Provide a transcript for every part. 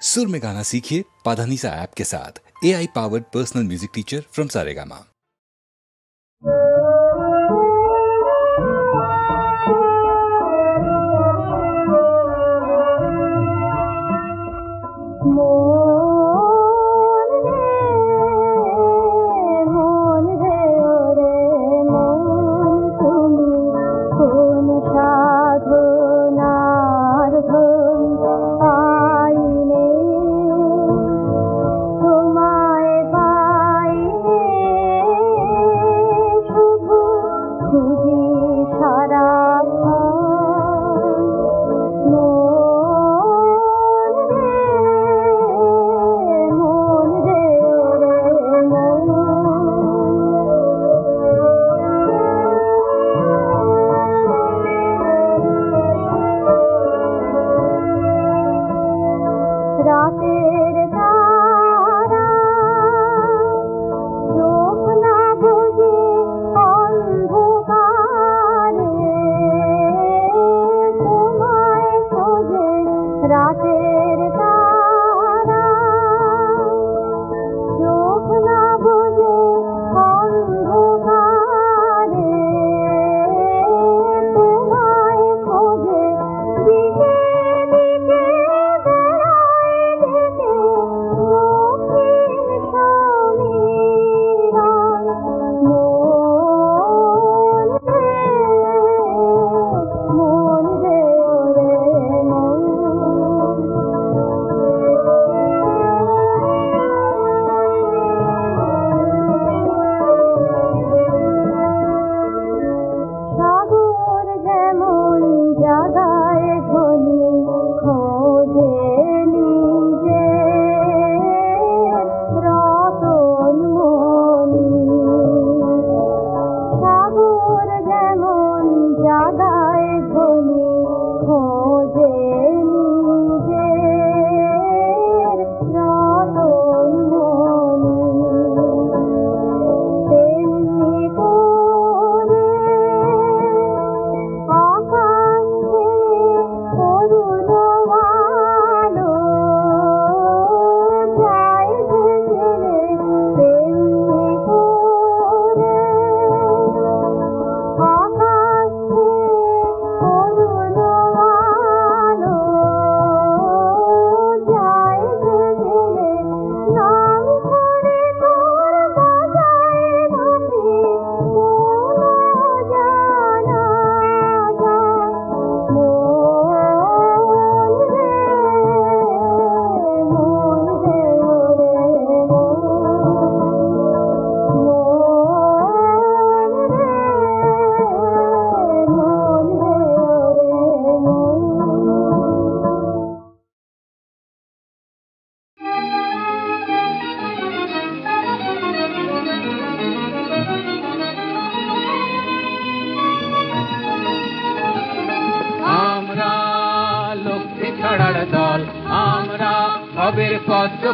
सुर में गाना सीखिए पाधानीसा ऐप के साथ। AI powered personal music teacher from Saregama.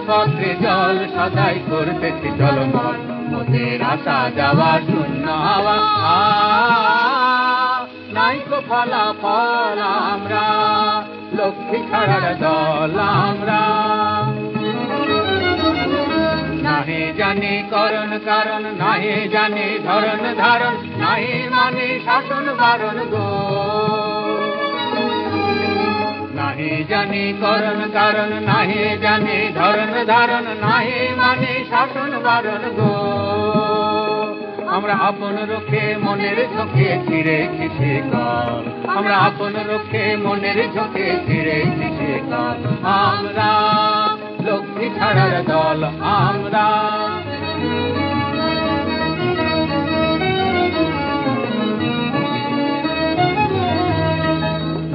পত্রে জল সদাই করতেছি জলমল মোদের আশা যাওয়া শূন্য হাওয়া নাইকো ফলাফল আমরা লক্ষ্মী ছাড়ার দল আমরা নাহি জানি করণ কারণ নাহি জানি ধরন ধারণ নাহি মানে শাসন বারণ গো নাহি জানি করণ কারণ নাহি জানি ধরন ধারণ নাহি মানে শাসন বারণ গো আমরা আপন রক্ষে মনের ঝোঁকে ছিঁড়েছি শিকল আমরা আপন রক্ষে মনের ঝোঁকে ছিঁড়েছি শিকল আমরা লক্ষ্মী ছাড়ার দল আমরা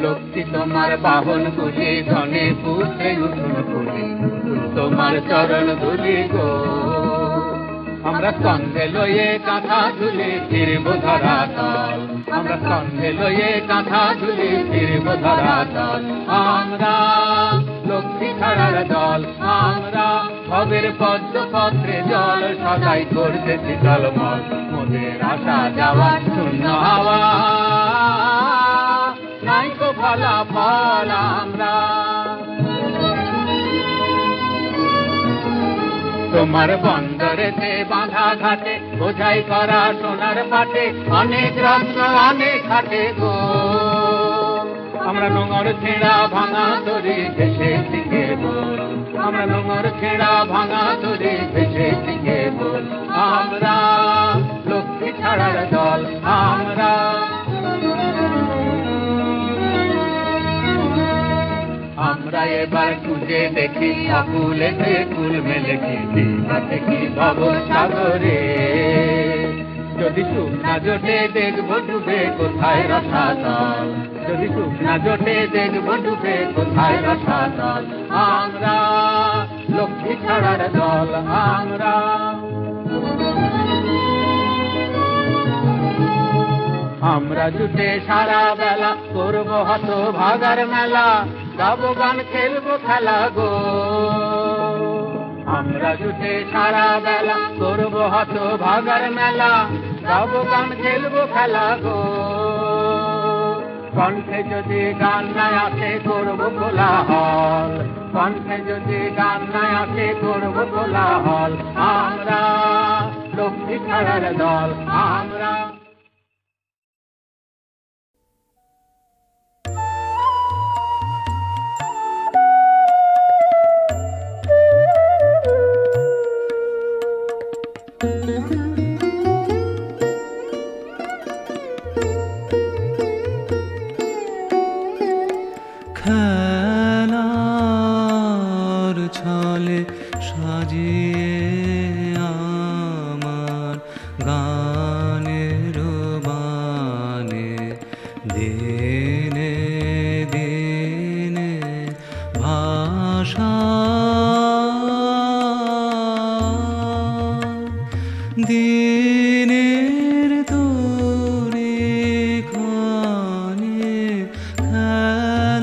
লক্ষ্মী তোমার বাহন গুলি ধনে পুত্রে নতুন গুলি তোমার চরণ ধুলি গো আমরা স্কন্ধে লয়ে কাঁথা ঝুলি ফিরব ধরা তল আমরা স্কন্ধে লয়ে কাঁথা ঝুলি ফিরব ধরা তল আমরা লক্ষ্মী ছাড়ার দল আমরা ভবের পদ্ম পত্রে জল সদাই করতেছি জলমল মোদের আশা যাওয়া শূন্য হাওয়া নাইকো ফলাফল আমরা তোমার বন্দরেতে বাঁধা ঘাটে বোঝাই করা সোনার পাটে অনেক রত্ন অনেক ঘাটে গো আমরা নোঙর ছেঁড়া ভাঙা তরি ভেসে দিকে বল আমরা নোঙর ছেঁড়া ভাঙা তরি ভেসে দিকে বল আমরা লক্ষ্মী ছাড়ার দল আমরা এবার খুঁজে দেখি অকুলেতে কুল মেলেছি দিঘাতে কি ভব সাগরে যদি শুকনা জোটে দেখবো ডুবে কোথায় রসাতল যদি শুকনা জোটে দেখবো ডুবে কোথায় রসাতল আমরা লক্ষ্মী ছাড়ার দল আমরা জুটে সারা বেলা করবো হত ভাগার মেলা গাবো গান খেলবো খেলা গো আমরা জুটে সারা বেলা করবো হত ভাগার মেলা গাবো গান খেলবো খেলা গো কণ্ঠে যদি গান নাই আসে করবো কোলাহল কণ্ঠে যদি গান নাই আসে করবো কোলাহল আমরা লক্ষ্মী ছাড়ার দল আমরা খেলার ছলে সাজিয়ে আমার গানের বানে দিনে দিনে ভাষা দিনের তোরে খানে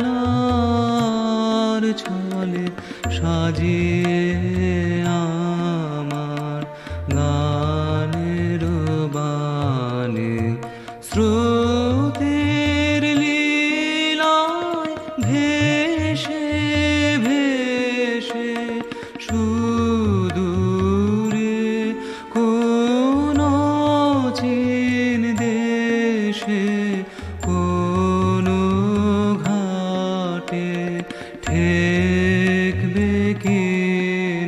খেলার ছলে সাজিয়ে আমার গানের বানে স্রোতের লীলায় ভেসে ভেসে সুদূরে কোন চীন দেশে কোন ঘাটে ঠেকবে কি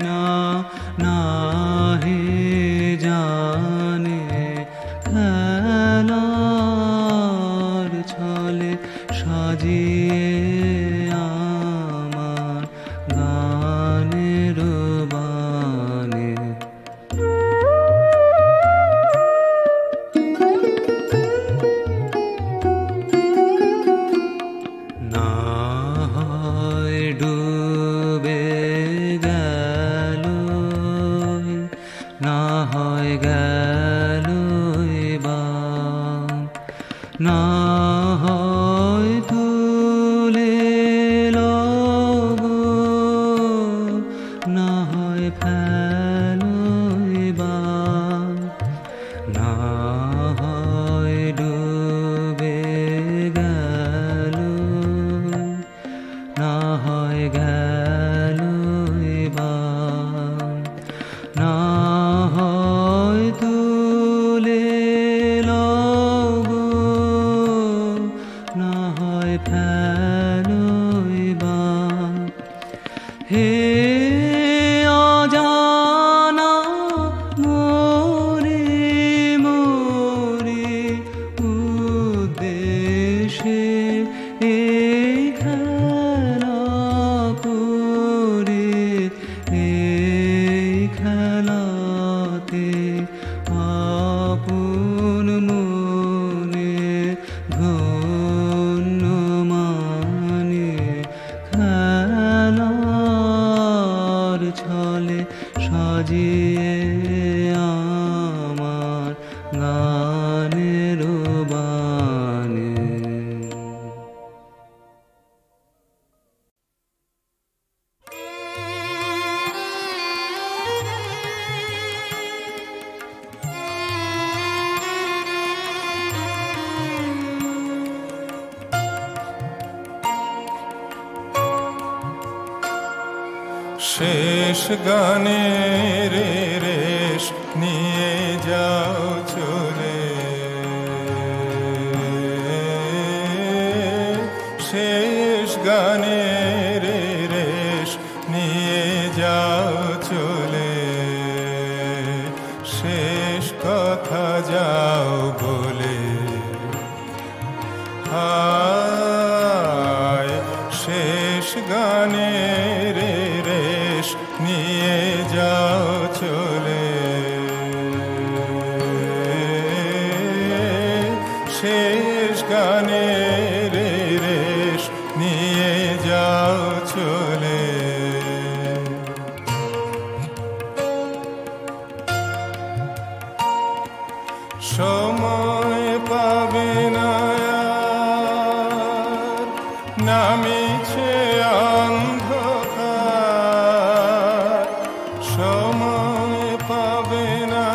না নাহি জানে খেলার ছলে সাজিয়ে আমার গানের বানে না হয় ডুবে গেল না হয় গেল না হয় তুলে লগো না হয় ফেলবা না হয় ডুবে গেল না হয় গেল না হয় তুলে লগো না হয় ফেলবা হে অজানা মোরে মোরে উদ্দেশে এই খেলা করে এই খেলাতে আপন মনে ধন্য মানে খেলার ছলে সাজিয়ে আমার গানের বানে শেষ গানের রেশ নিয়ে যাও চলে, শেষ গানের রেশ নিয়ে যাও চলে, শেষ কথা যাও বলে। হায় শেষ গানের রেশ নিয়ে যাও চলে, শেষ গানের রেশ নিয়ে যাও চলে। সময় পাবে না আর, নামিছে অন্ধকার, সময় পাবে না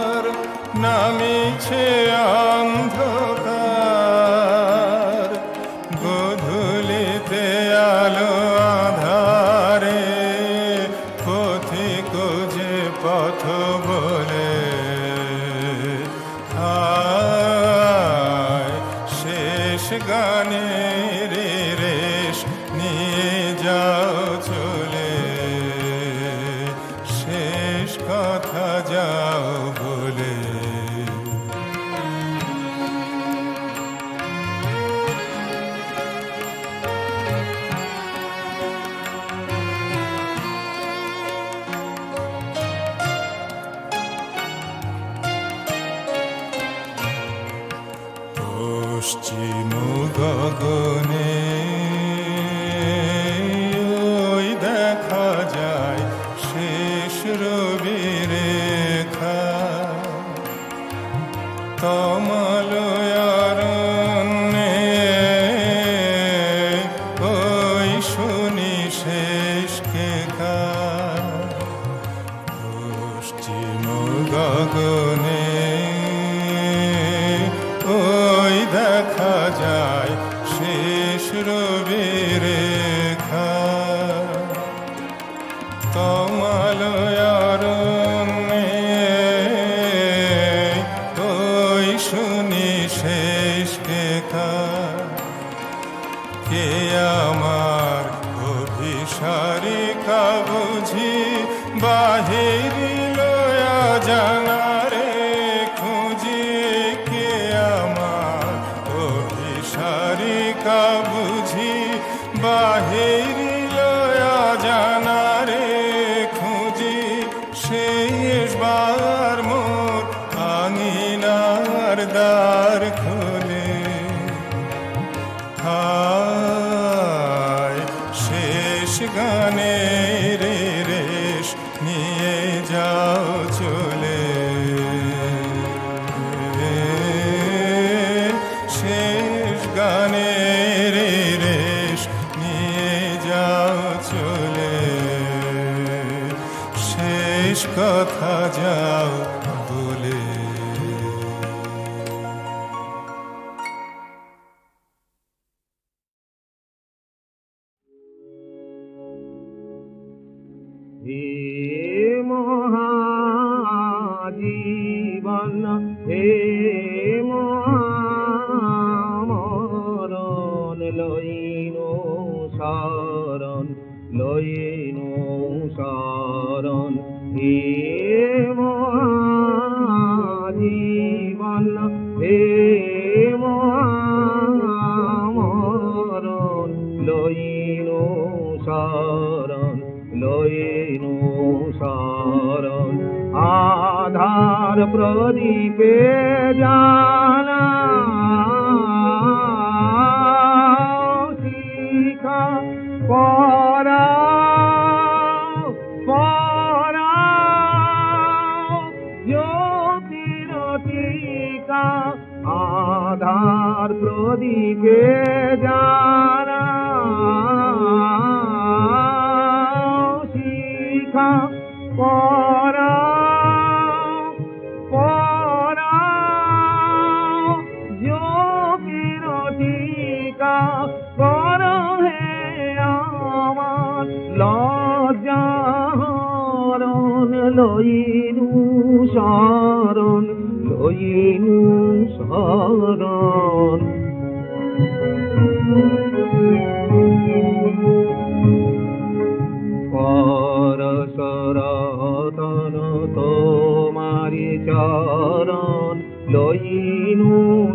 আর, নামিছে অন্ধকার, গোধূলিতে আলো আধারে পথিক যে পথ বলে। হায় শেষ গানের রেশ নিয়ে যাও চলে, শেষ কথা যাও বলে। পশ্চিম গগনে ওই দেখা যায় শেষ রবি রেখা, তমালয়ারণ্যে ওই শুনি শেষ কেকা। পশ্চিম গগনে ওই দেখা যায় শেষ রবি রেখা, তমালয়ারণ্যে ওই শুনি শেষ কেকা। কে আমার অভিসারিকা বুঝি বাহিরি লয়া জানারে খুঁজি, কে আমার অভিসারিকা বুঝি বাহিরি লয়া জানারে খুঁজি, শেষবার মোর আঙিনার দ্বার খোলে। হায় শেষ গানের রেশ নিয়ে যাও চলে, শেষ গানের রেশ নিয়ে যাও চলে, শেষ কথা যাও বলে। হে মহাজীবন হে মহামরণ, লইনো শরণ লইনো শরণ। হে মহাজীবন হে মহামরণ, লইনো শরণ লইনো শরণ। আধার প্রদীপে জানা শিখা পরাও পরাও জ্যোতির টিকা। আধার প্রদীপে জানা শিখা পরাও পরাও জ্যোতির টিকা। কর হে আমার লজ্জাহরণ লইনু শরণ লইনু শরণ পরশরতন তোমারি চরণ লইনু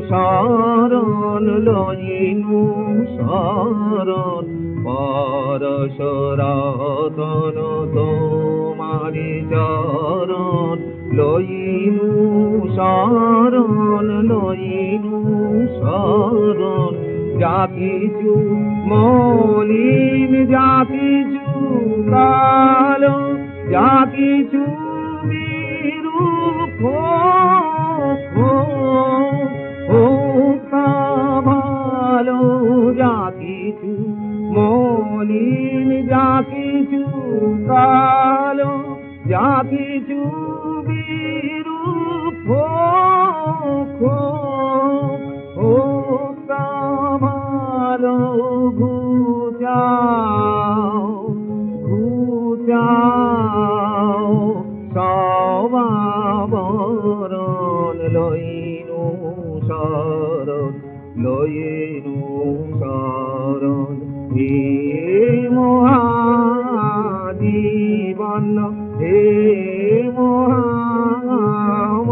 শরণ লইনু শরণ পরশরতন তোমারি চরণ লইনু শরণ লইনু শরণ যা কিছু মলিন যা কিছু কালো যা কিছু বিরূপ ভালো যা কিছু মলিন যা কিছু কালো যা কিছু বিরূপ ভালো ঘুচাও ঘুচাও সবাবরণ লইনু শরণ লইনু শরণ হে মহাজীবন হে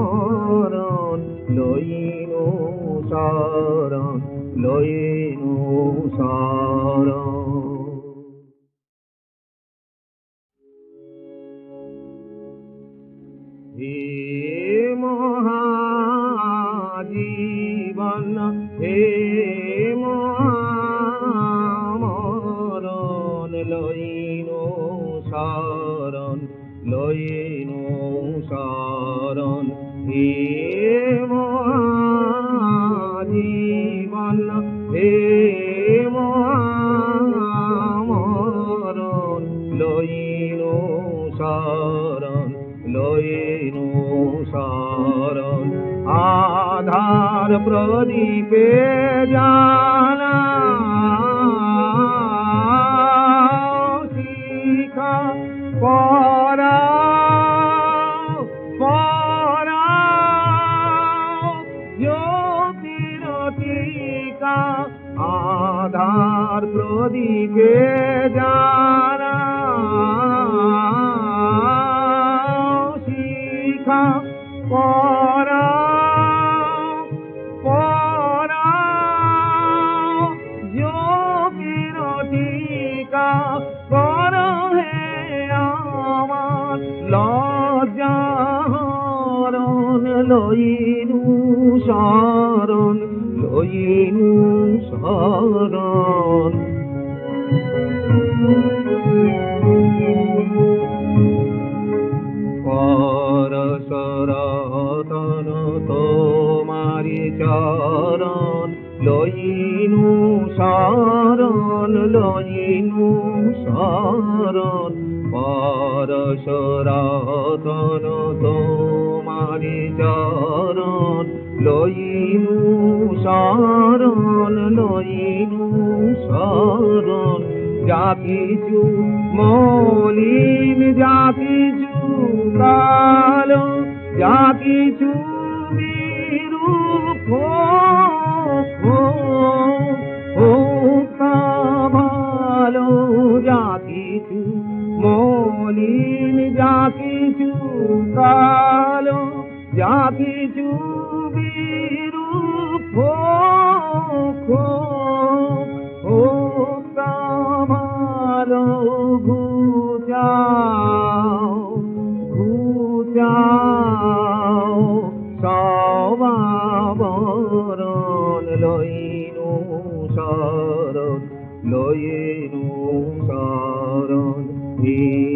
মহামরণ লইনু শরণ লইনু শরণ হে মহাজীবন হে মহামরণ লইনু শরণ লইনু শরণ হে মহাজীবন হে মহামরণ লইনু শরণ লইনু শরণ আধার প্রদীপে জানা শিখা পরাও পরাও জ্যোতির টিকা আধার প্রদীপে জানা শিখা পরাও পরাও যোগীর টিকা কর হে আমার লজ্জাহরণ লইনু শরণ লইনু শরণ পরশরতন তোমারি চরণ লইনু শরণ লইনু শরণ পরশরতন তোমারি চরণ লইনু শরণ লইনু শরণ যা কিছু মলিন যা কিছু কালো যা কিছু বিরূপ ভালো যা কিছু মলিন যা কিছু কালো যা কিছু বিরূপ ভালো ঘুচাও ঘুচাও সবাবরণ লইনু শরণ লইনু শরণ হে